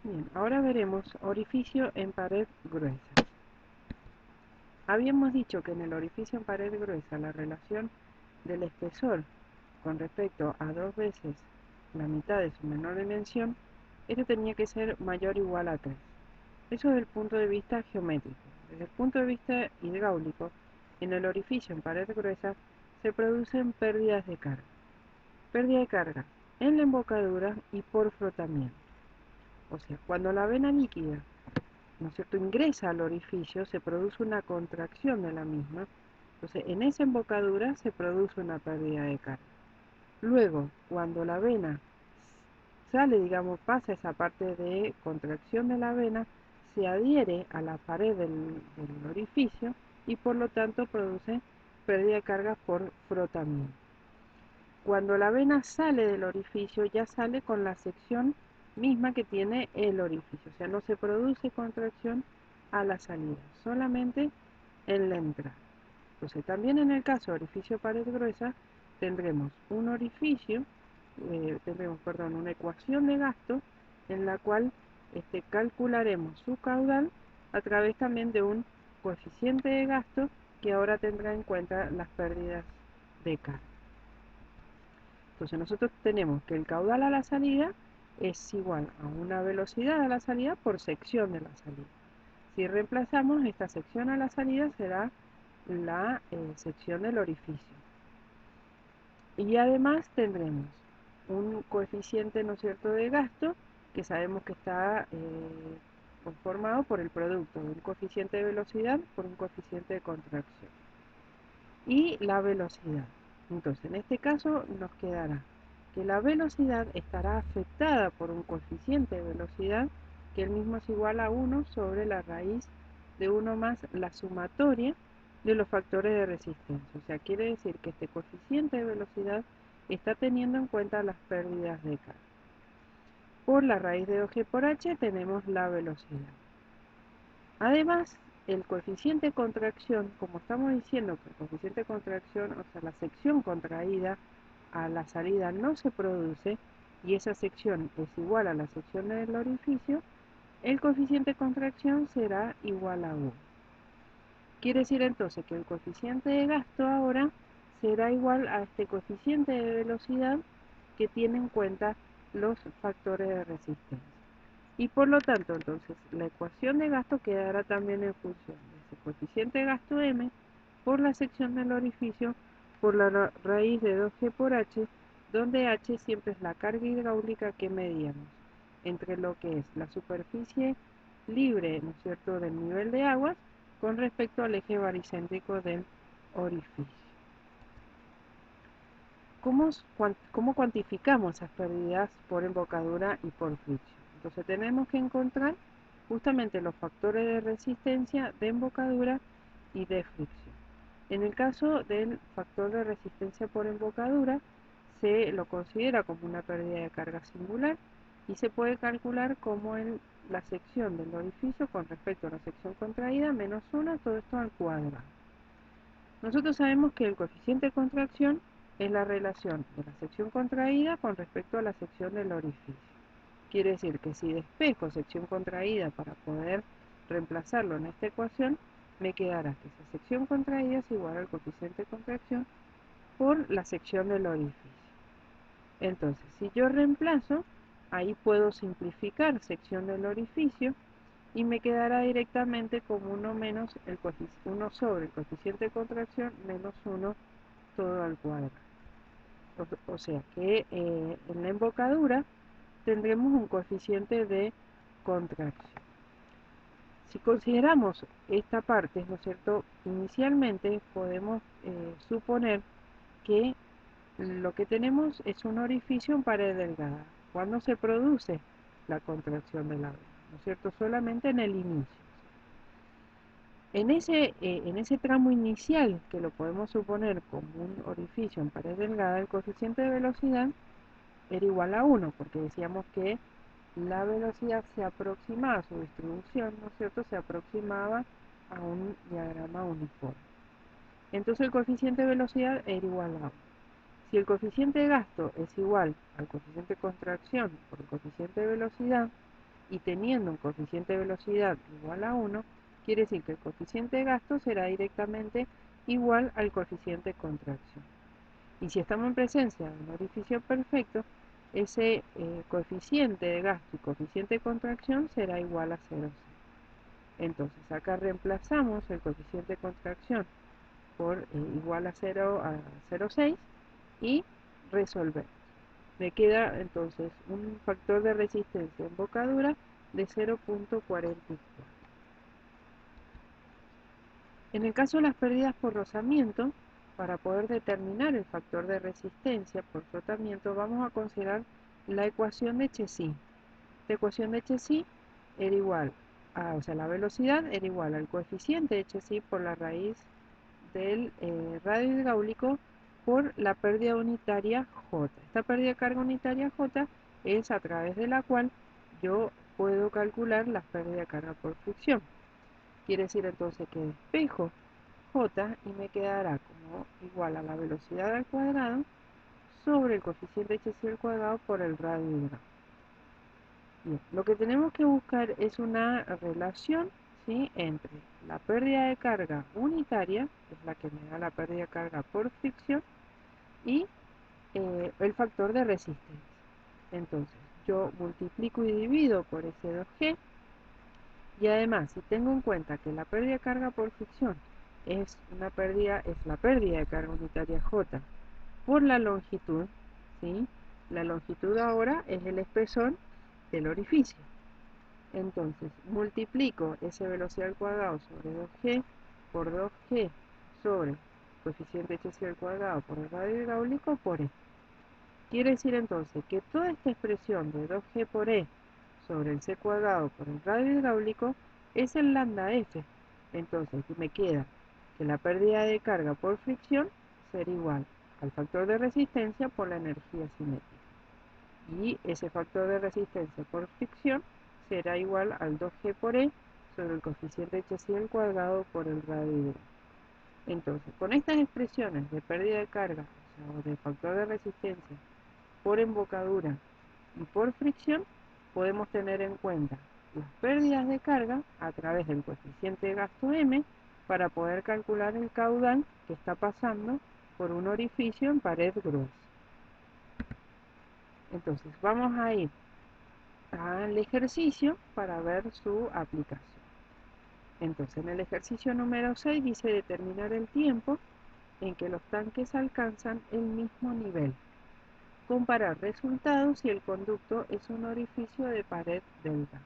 Bien, ahora veremos orificio en pared gruesa. Habíamos dicho que en el orificio en pared gruesa la relación del espesor con respecto a 2 veces la mitad de su menor dimensión, este tenía que ser mayor o igual a 3. Eso desde el punto de vista geométrico. Desde el punto de vista hidráulico, en el orificio en pared gruesa se producen pérdidas de carga. Pérdida de carga en la embocadura y por frotamiento. O sea, cuando la vena líquida, ¿no es cierto?, ingresa al orificio, se produce una contracción de la misma. Entonces, en esa embocadura se produce una pérdida de carga. Luego, cuando la vena sale, digamos, pasa esa parte de contracción de la vena, se adhiere a la pared del orificio y por lo tanto produce pérdida de carga por frotamiento. Cuando la vena sale del orificio, ya sale con la sección misma que tiene el orificio, o sea, no se produce contracción a la salida, solamente en la entrada. Entonces, también en el caso de orificio pared gruesa, tendremos un orificio, perdón, una ecuación de gasto en la cual calcularemos su caudal a través también de un coeficiente de gasto que ahora tendrá en cuenta las pérdidas de carga. Entonces nosotros tenemos que el caudal a la salida es igual a una velocidad a la salida por sección de la salida. Si reemplazamos, esta sección a la salida será la sección del orificio. Y además tendremos un coeficiente, ¿no es cierto?, de gasto, que sabemos que está conformado por el producto de un coeficiente de velocidad por un coeficiente de contracción. Y la velocidad. Entonces, en este caso nos quedará que la velocidad estará afectada por un coeficiente de velocidad que el mismo es igual a 1 sobre la raíz de 1 más la sumatoria de los factores de resistencia. O sea, quiere decir que este coeficiente de velocidad está teniendo en cuenta las pérdidas de carga. Por la raíz de 2G por H tenemos la velocidad. Además, el coeficiente de contracción, como estamos diciendo que el coeficiente de contracción, o sea, la sección contraída a la salida no se produce, y esa sección es igual a la sección del orificio, el coeficiente de contracción será igual a 1. Quiere decir entonces que el coeficiente de gasto ahora será igual a este coeficiente de velocidad que tiene en cuenta los factores de resistencia. Y por lo tanto, entonces, la ecuación de gasto quedará también en función de ese coeficiente de gasto M por la sección del orificio por la raíz de 2G por H, donde H siempre es la carga hidráulica que medíamos entre lo que es la superficie libre, ¿no es cierto?, del nivel de aguas con respecto al eje baricéntrico del orificio. ¿Cómo cuantificamos esas pérdidas por embocadura y por fricción? Entonces tenemos que encontrar justamente los factores de resistencia de embocadura y de fricción. En el caso del factor de resistencia por embocadura, se lo considera como una pérdida de carga singular y se puede calcular como la sección del orificio con respecto a la sección contraída menos 1, todo esto al cuadrado. Nosotros sabemos que el coeficiente de contracción es la relación de la sección contraída con respecto a la sección del orificio. Quiere decir que si despejo sección contraída para poder reemplazarlo en esta ecuación, me quedará que esa sección contraída es igual al coeficiente de contracción por la sección del orificio. Entonces, si yo reemplazo, ahí puedo simplificar sección del orificio y me quedará directamente como 1 menos 1 sobre el coeficiente de contracción menos 1 todo al cuadrado. O sea que en la embocadura tendremos un coeficiente de contracción. Si consideramos esta parte, ¿no es cierto?, inicialmente podemos suponer que lo que tenemos es un orificio en pared delgada. ¿Cuándo se produce la contracción de la vena? ¿No es cierto? Solamente en el inicio. En ese tramo inicial, que lo podemos suponer como un orificio en pared delgada, el coeficiente de velocidad era igual a 1, porque decíamos que la velocidad se aproximaba, su distribución, ¿no es cierto?, se aproximaba a un diagrama uniforme. Entonces el coeficiente de velocidad era igual a 1. Si el coeficiente de gasto es igual al coeficiente de contracción por el coeficiente de velocidad, y teniendo un coeficiente de velocidad igual a 1, quiere decir que el coeficiente de gasto será directamente igual al coeficiente de contracción. Y si estamos en presencia de un orificio perfecto, ese coeficiente de gasto y coeficiente de contracción será igual a 0,6. Entonces acá reemplazamos el coeficiente de contracción por igual a 0,6 y resolver. Me queda entonces un factor de resistencia en bocadura de 0,44. En el caso de las pérdidas por rozamiento, para poder determinar el factor de resistencia por frotamiento, vamos a considerar la ecuación de Chezy. La ecuación de Chezy era igual a, o sea, la velocidad era igual al coeficiente de Chezy por la raíz del radio hidráulico por la pérdida unitaria J. Esta pérdida de carga unitaria J es a través de la cual yo puedo calcular la pérdida de carga por fricción. Quiere decir entonces que despejo J y me quedará como igual a la velocidad al cuadrado sobre el coeficiente Chezy al cuadrado por el radio hidráulico. Bien, lo que tenemos que buscar es una relación, ¿sí?, entre la pérdida de carga unitaria, que es la que me da la pérdida de carga por fricción, y el factor de resistencia. Entonces, yo multiplico y divido por ese 2G, y además, si tengo en cuenta que la pérdida de carga por fricción es la pérdida de carga unitaria J por la longitud, ¿sí? La longitud ahora es el espesor del orificio. Entonces, multiplico esa velocidad al cuadrado sobre 2G por 2G sobre coeficiente Chezy al cuadrado por el radio hidráulico por E. Quiere decir entonces que toda esta expresión de 2G por E sobre el C cuadrado por el radio hidráulico es el lambda F. Entonces, me queda que la pérdida de carga por fricción será igual al factor de resistencia por la energía cinética. Y ese factor de resistencia por fricción será igual al 2G por E sobre el coeficiente Chezy al cuadrado por el radio hidráulico. Entonces, con estas expresiones de pérdida de carga, o de factor de resistencia por embocadura y por fricción, podemos tener en cuenta las pérdidas de carga a través del coeficiente de gasto M para poder calcular el caudal que está pasando por un orificio en pared gruesa. Entonces, vamos a ir al ejercicio para ver su aplicación. Entonces, en el ejercicio número 6 dice determinar el tiempo en que los tanques alcanzan el mismo nivel. Comparar resultados si el conducto es un orificio de pared delgada.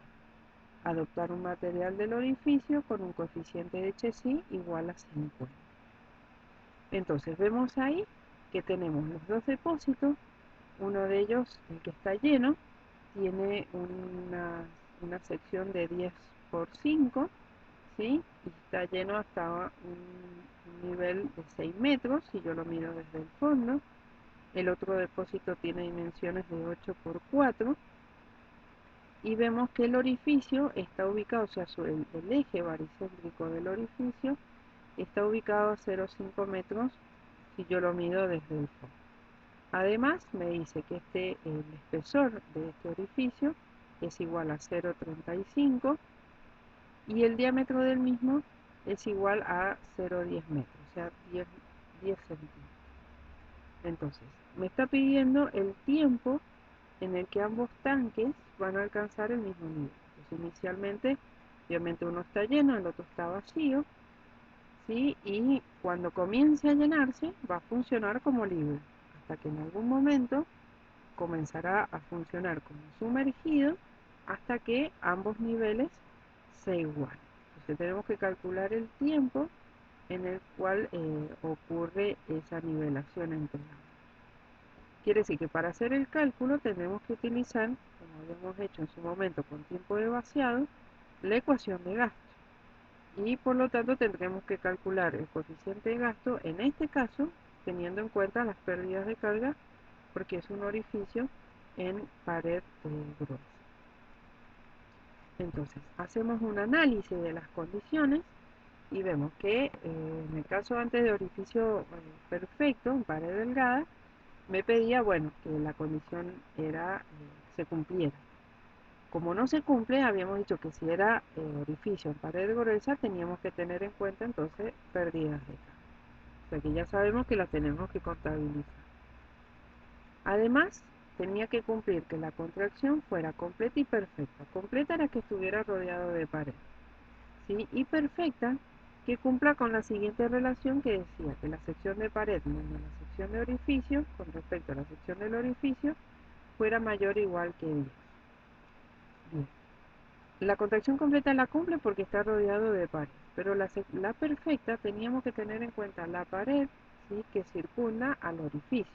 Adoptar un material del orificio con un coeficiente de Chezy igual a 50. Entonces, vemos ahí que tenemos los dos depósitos. Uno de ellos, el que está lleno, tiene una sección de 10 por 5, ¿sí? Y está lleno hasta un nivel de 6 metros, si yo lo miro desde el fondo. El otro depósito tiene dimensiones de 8 por 4. Y vemos que el orificio está ubicado, o sea, el eje baricéntrico del orificio está ubicado a 0,5 metros si yo lo mido desde el fondo. Además, me dice que el espesor de este orificio es igual a 0,35 y el diámetro del mismo es igual a 0,10 metros, o sea, 10 centímetros. Entonces, me está pidiendo el tiempo en el que ambos tanques van a alcanzar el mismo nivel. Entonces, inicialmente, obviamente uno está lleno, el otro está vacío, ¿sí? Y cuando comience a llenarse, va a funcionar como libre, hasta que en algún momento comenzará a funcionar como sumergido hasta que ambos niveles se igualen. Entonces tenemos que calcular el tiempo en el cual ocurre esa nivelación entre ambos. Quiere decir que para hacer el cálculo tenemos que utilizar, como habíamos hecho en su momento con tiempo de vaciado, la ecuación de gasto. Y por lo tanto tendremos que calcular el coeficiente de gasto, en este caso, teniendo en cuenta las pérdidas de carga, porque es un orificio en pared gruesa. Entonces, hacemos un análisis de las condiciones y vemos que en el caso antes de orificio perfecto, en pared delgada, me pedía, bueno, que la condición se cumpliera. como no se cumple, habíamos dicho que si era orificio en pared gruesa, teníamos que tener en cuenta entonces pérdidas de carga. O sea que ya sabemos que las tenemos que contabilizar. Además, tenía que cumplir que la contracción fuera completa y perfecta. Completa era que estuviera rodeado de pared, ¿sí? Y perfecta, que cumpla con la siguiente relación que decía que la sección de pared menos la sección de orificio, con respecto a la sección del orificio, fuera mayor o igual que 10. Bien. La contracción completa la cumple porque está rodeado de pared, pero la perfecta teníamos que tener en cuenta la pared, ¿sí?, que circunda al orificio.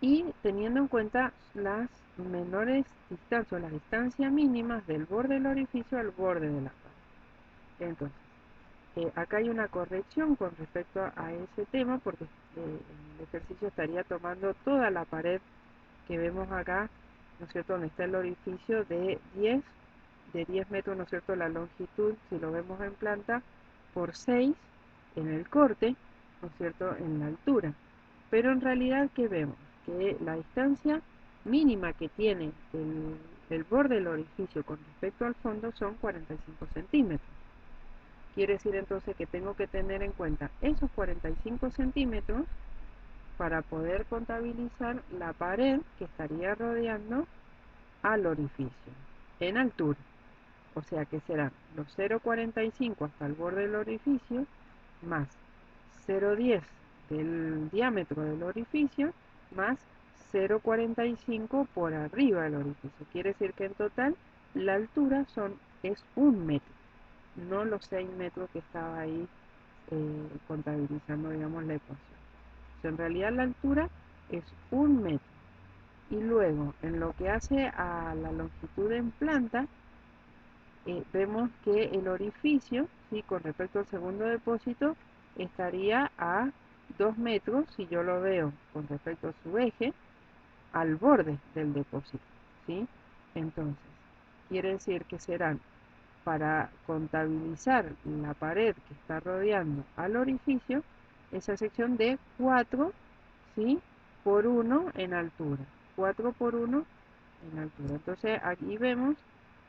Y teniendo en cuenta las menores distancias, las distancias mínimas del borde del orificio al borde de la pared. Entonces, acá hay una corrección con respecto a ese tema, porque el ejercicio estaría tomando toda la pared que vemos acá, ¿no es cierto?, donde está el orificio de 10 metros, ¿no es cierto?, la longitud, si lo vemos en planta, por 6 en el corte, ¿no es cierto?, en la altura. Pero en realidad, ¿qué vemos? Que la distancia mínima que tiene el borde del orificio con respecto al fondo son 45 centímetros. Quiere decir entonces que tengo que tener en cuenta esos 45 centímetros para poder contabilizar la pared que estaría rodeando al orificio en altura. O sea que serán los 0,45 hasta el borde del orificio más 0,10 del diámetro del orificio más 0,45 por arriba del orificio. Quiere decir que en total la altura es 1 metro, no los 6 metros que estaba ahí contabilizando, digamos, la ecuación. O sea, en realidad la altura es 1 metro. Y luego, en lo que hace a la longitud en planta, vemos que el orificio, ¿sí?, con respecto al segundo depósito, estaría a 2 metros, si yo lo veo con respecto a su eje, al borde del depósito, ¿sí? Entonces, quiere decir que serán, para contabilizar la pared que está rodeando al orificio, esa sección de 4, ¿sí?, por 1 en altura. 4 por 1 en altura. Entonces aquí vemos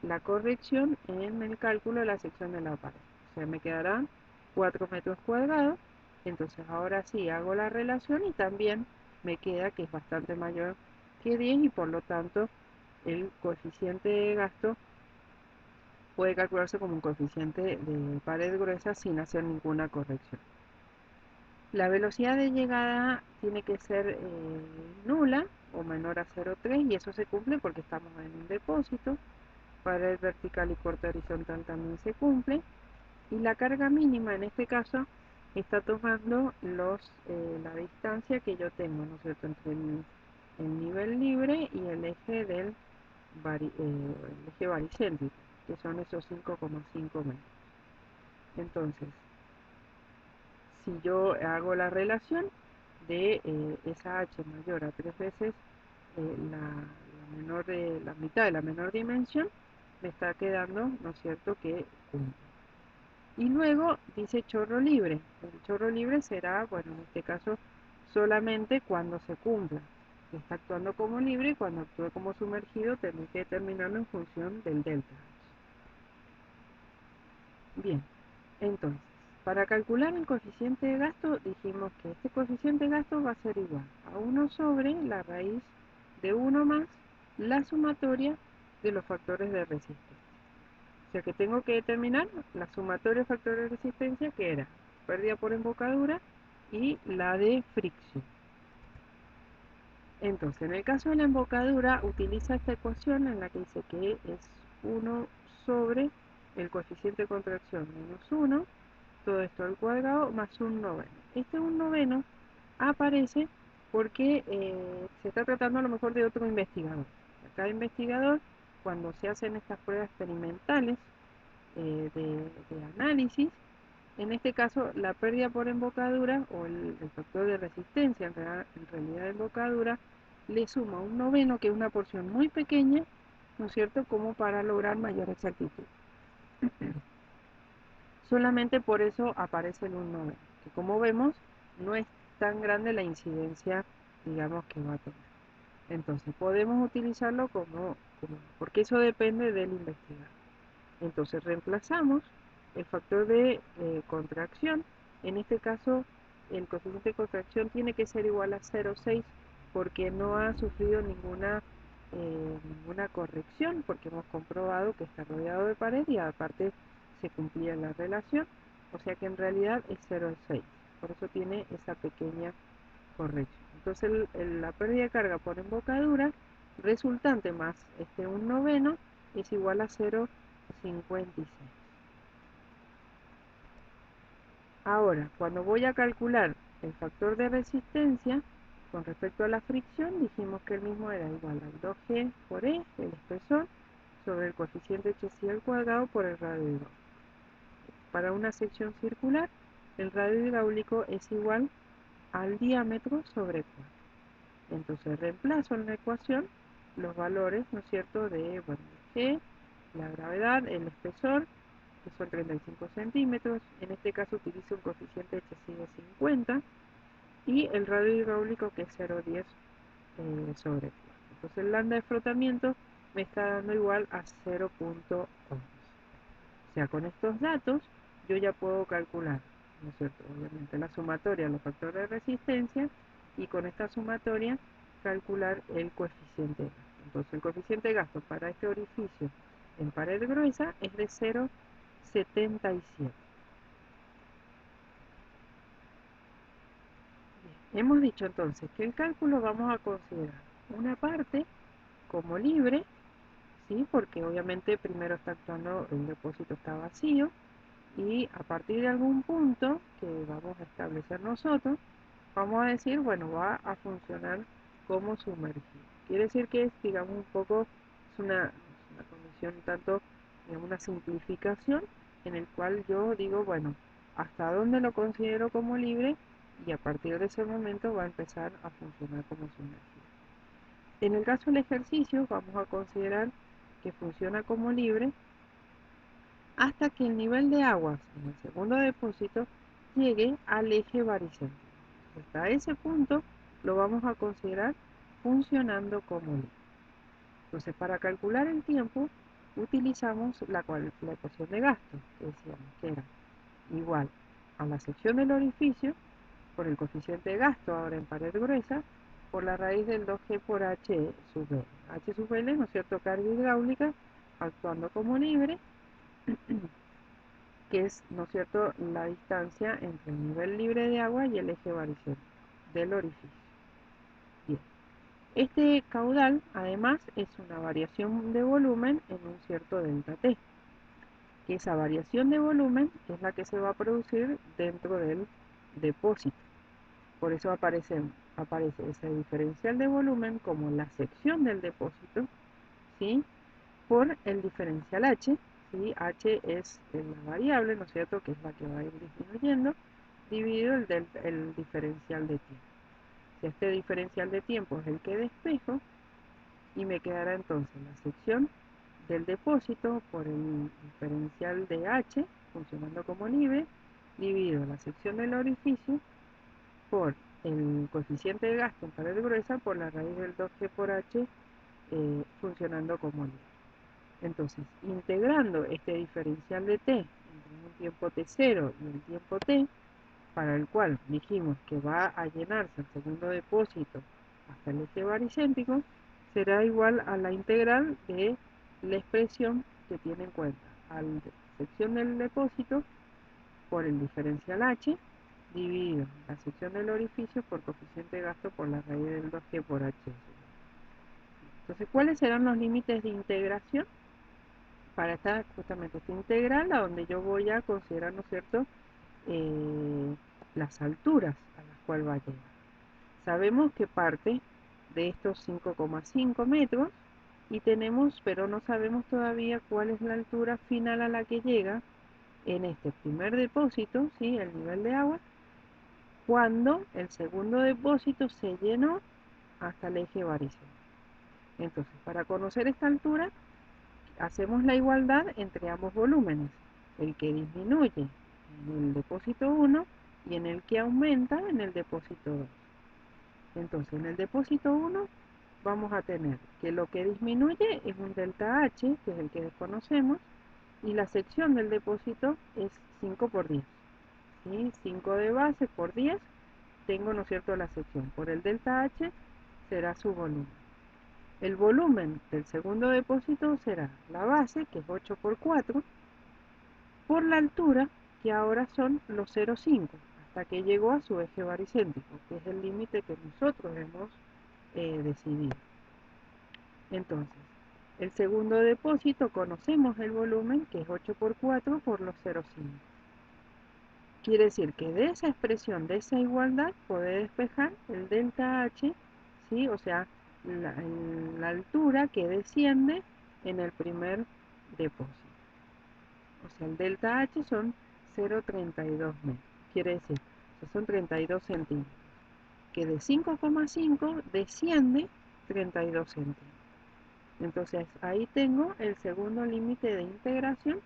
la corrección en el cálculo de la sección de la pared. O sea, me quedarán 4 metros cuadrados. Entonces ahora sí hago la relación y también me queda que es bastante mayor que 10 y por lo tanto el coeficiente de gasto puede calcularse como un coeficiente de pared gruesa sin hacer ninguna corrección. La velocidad de llegada tiene que ser nula o menor a 0,3 y eso se cumple porque estamos en un depósito. Pared vertical y corte horizontal también se cumple. Y la carga mínima en este caso está tomando la distancia que yo tengo, ¿no es cierto?, entre el nivel libre y el eje el eje baricéntrico, que son esos 5,5 metros. Entonces, si yo hago la relación de esa h mayor a 3 veces la mitad de la menor dimensión, me está quedando, ¿no es cierto?, que cumple. Y luego dice chorro libre. El chorro libre será, bueno, en este caso, solamente cuando se cumpla. Está actuando como libre y cuando actúe como sumergido tendré que determinarlo en función del delta H. Bien, entonces, para calcular el coeficiente de gasto, dijimos que este coeficiente de gasto va a ser igual a 1 sobre la raíz de 1 más la sumatoria de los factores de resistencia. O sea que tengo que determinar la sumatoria de factores de resistencia, que era pérdida por embocadura y la de fricción. Entonces, en el caso de la embocadura, utiliza esta ecuación en la que dice que es 1 sobre el coeficiente de contracción menos 1, todo esto al cuadrado, más un noveno. Este 1 noveno aparece porque se está tratando a lo mejor de otro investigador. Cada investigador, cuando se hacen estas pruebas experimentales de análisis, en este caso la pérdida por embocadura o el factor de resistencia en realidad de embocadura le suma un noveno, que es una porción muy pequeña, ¿no es cierto?, como para lograr mayor exactitud. Solamente por eso aparece el 1 noveno, que como vemos no es tan grande la incidencia, digamos, que va a tener. Entonces podemos utilizarlo como común, porque eso depende del investigador. Entonces reemplazamos el factor de contracción. En este caso, el coeficiente de contracción tiene que ser igual a 0,6 porque no ha sufrido ninguna corrección, porque hemos comprobado que está rodeado de pared y aparte se cumplía la relación, o sea que en realidad es 0,6. Por eso tiene esa pequeña corrección. Entonces la pérdida de carga por embocadura resultante más un noveno es igual a 0,56. Ahora, cuando voy a calcular el factor de resistencia con respecto a la fricción, dijimos que el mismo era igual al 2G por E, el espesor, sobre el coeficiente HSI al cuadrado por el radio hidráulico. Para una sección circular, el radio hidráulico es igual al diámetro sobre 4. Entonces reemplazo en la ecuación los valores, ¿no es cierto?, de G, la gravedad, el espesor, que son 35 centímetros, en este caso utilizo un coeficiente HSI de 50, y el radio hidráulico que es 0,10 sobre 4. Entonces el lambda de frotamiento me está dando igual a 0,11. O sea, con estos datos yo ya puedo calcular, ¿no es cierto?, obviamente la sumatoria, los factores de resistencia, y con esta sumatoria calcular el coeficiente de gasto. Entonces el coeficiente de gasto para este orificio en pared gruesa es de 0,77. Hemos dicho entonces que el cálculo vamos a considerar una parte como libre, ¿sí? Porque obviamente primero está actuando, el depósito está vacío, y a partir de algún punto que vamos a establecer nosotros, vamos a decir, bueno, va a funcionar como sumergido. Quiere decir que es, digamos, un poco, es una condición tanto, digamos, una simplificación en el cual yo digo, bueno, hasta dónde lo considero como libre y a partir de ese momento va a empezar a funcionar como sumergido. En el caso del ejercicio, vamos a considerar que funciona como libre hasta que el nivel de aguas en el segundo depósito llegue al eje baricéntrico. Hasta ese punto lo vamos a considerar funcionando como libre. Entonces, para calcular el tiempo, utilizamos la ecuación de gasto, que decíamos que era igual a la sección del orificio por el coeficiente de gasto, ahora en pared gruesa, por la raíz del 2G por H sub L. H sub L, ¿no es cierto?, carga hidráulica actuando como libre, que es, ¿no es cierto?, la distancia entre el nivel libre de agua y el eje varicéntrico del orificio. Bien. Este caudal, además, es una variación de volumen en un cierto delta T, que esa variación de volumen es la que se va a producir dentro del depósito. Por eso aparece ese diferencial de volumen como la sección del depósito, ¿sí?, por el diferencial H, ¿sí? H es la variable, ¿no es cierto?, que es la que va a ir disminuyendo, dividido el diferencial de tiempo. Si este diferencial de tiempo es el que despejo, y me quedará entonces la sección del depósito por el diferencial de H, funcionando como libre, dividido la sección del orificio por el coeficiente de gasto en pared gruesa por la raíz del 2G por H, funcionando como libre. Entonces, integrando este diferencial de t entre un tiempo t0 y un tiempo t, para el cual dijimos que va a llenarse el segundo depósito hasta el eje baricéntrico, será igual a la integral de la expresión que tiene en cuenta a la sección del depósito por el diferencial h, dividido la sección del orificio por coeficiente de gasto por la raíz del 2G por h. Entonces, ¿cuáles serán los límites de integración? Para justamente esta integral, a donde yo voy a considerar, ¿no es cierto?, las alturas a las cuales va a llegar. Sabemos que parte de estos 5,5 metros y tenemos, pero no sabemos todavía cuál es la altura final a la que llega en este primer depósito, ¿sí?, el nivel de agua, cuando el segundo depósito se llenó hasta el eje varicéntrico. Entonces, para conocer esta altura, hacemos la igualdad entre ambos volúmenes, el que disminuye en el depósito 1 y en el que aumenta en el depósito 2. Entonces, en el depósito 1 vamos a tener que lo que disminuye es un delta H, que es el que desconocemos, y la sección del depósito es 5 por 10. ¿Sí? 5 de base por 10, tengo, ¿no es cierto?, la sección. Por el delta H será su volumen. El volumen del segundo depósito será la base, que es 8 por 4, por la altura, que ahora son los 0,5, hasta que llegó a su eje baricéntrico, que es el límite que nosotros hemos decidido. Entonces, el segundo depósito conocemos el volumen, que es 8 por 4 por los 0,5. Quiere decir que de esa expresión, de esa igualdad, puede despejar el delta H, ¿sí? O sea, la altura que desciende en el primer depósito. O sea, el delta H son 0,32 metros. Quiere decir que son 32 centímetros. Que de 5,5 desciende 32 centímetros. Entonces ahí tengo el segundo límite de integración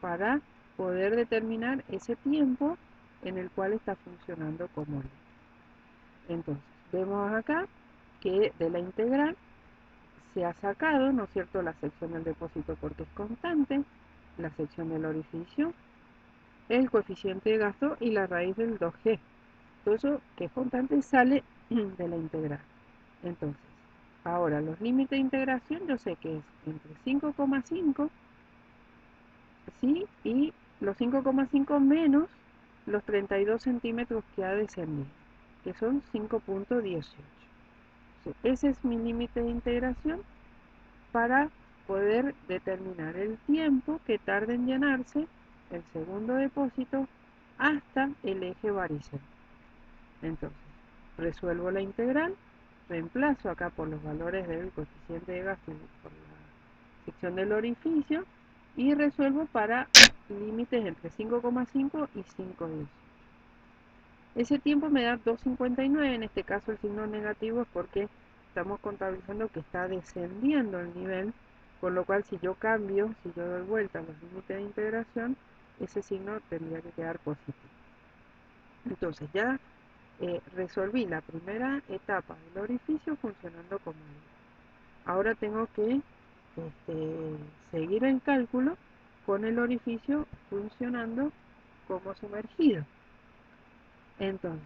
para poder determinar ese tiempo en el cual está funcionando como límite. Entonces vemos acá que de la integral se ha sacado, ¿no es cierto?, la sección del depósito porque es constante, la sección del orificio, el coeficiente de gasto y la raíz del 2G. Todo eso que es constante sale de la integral. Entonces, ahora los límites de integración yo sé que es entre 5,5, ¿sí? Y los 5,5 menos los 32 centímetros que ha descendido, que son 5,18. Ese es mi límite de integración para poder determinar el tiempo que tarda en llenarse el segundo depósito hasta el eje varicéntrico. Entonces, resuelvo la integral, reemplazo acá por los valores del coeficiente de gasto por la sección del orificio y resuelvo para límites entre 5,5 y 5,10. Ese tiempo me da 2,59, en este caso el signo negativo es porque estamos contabilizando que está descendiendo el nivel, con lo cual si yo cambio, si yo doy vuelta a los límites de integración, ese signo tendría que quedar positivo. Entonces ya resolví la primera etapa del orificio funcionando como límite. Ahora tengo que seguir el cálculo con el orificio funcionando como sumergido. Entonces,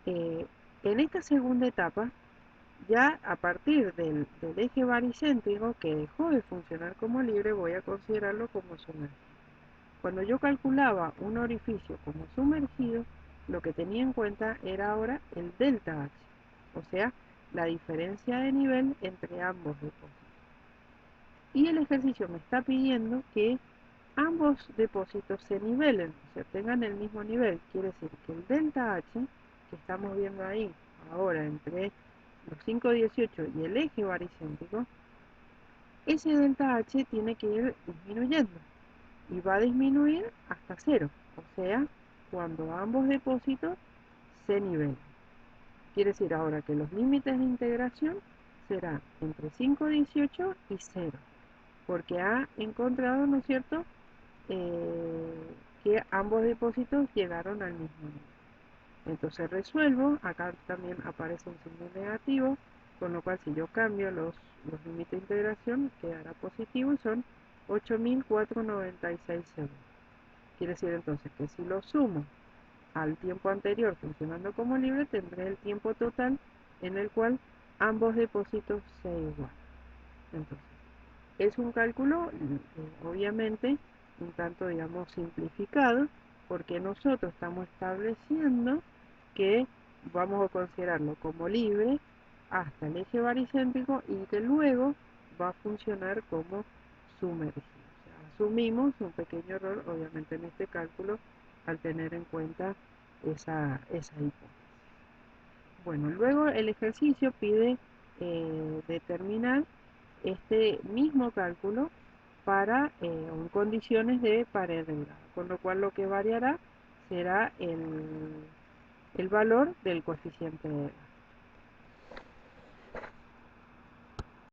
en esta segunda etapa, ya a partir del eje baricéntrico que dejó de funcionar como libre, voy a considerarlo como sumergido. Cuando yo calculaba un orificio como sumergido, lo que tenía en cuenta era ahora el delta H, o sea, la diferencia de nivel entre ambos depósitos. Y el ejercicio me está pidiendo que ambos depósitos se nivelen, o sea, tengan el mismo nivel. Quiere decir que el delta H, que estamos viendo ahí ahora entre los 5,18 y el eje baricéntrico, ese delta H tiene que ir disminuyendo y va a disminuir hasta 0, o sea, cuando ambos depósitos se nivelen. Quiere decir ahora que los límites de integración serán entre 5,18 y 0, porque ha encontrado, ¿no es cierto?, que ambos depósitos llegaron al mismo nivel. Entonces resuelvo, acá también aparece un signo negativo, con lo cual si yo cambio los límites de integración quedará positivo y son 8.496 segundos. Quiere decir entonces que si lo sumo al tiempo anterior funcionando como libre, tendré el tiempo total en el cual ambos depósitos se igualan. Entonces, es un cálculo, obviamente, un tanto, digamos, simplificado, porque nosotros estamos estableciendo que vamos a considerarlo como libre hasta el eje baricéntrico y que luego va a funcionar como sumergido. O sea, asumimos un pequeño error, obviamente, en este cálculo, al tener en cuenta esa hipótesis. Bueno, luego el ejercicio pide determinar este mismo cálculo para condiciones de pared delgada, con lo cual lo que variará será el valor del coeficiente de gasto.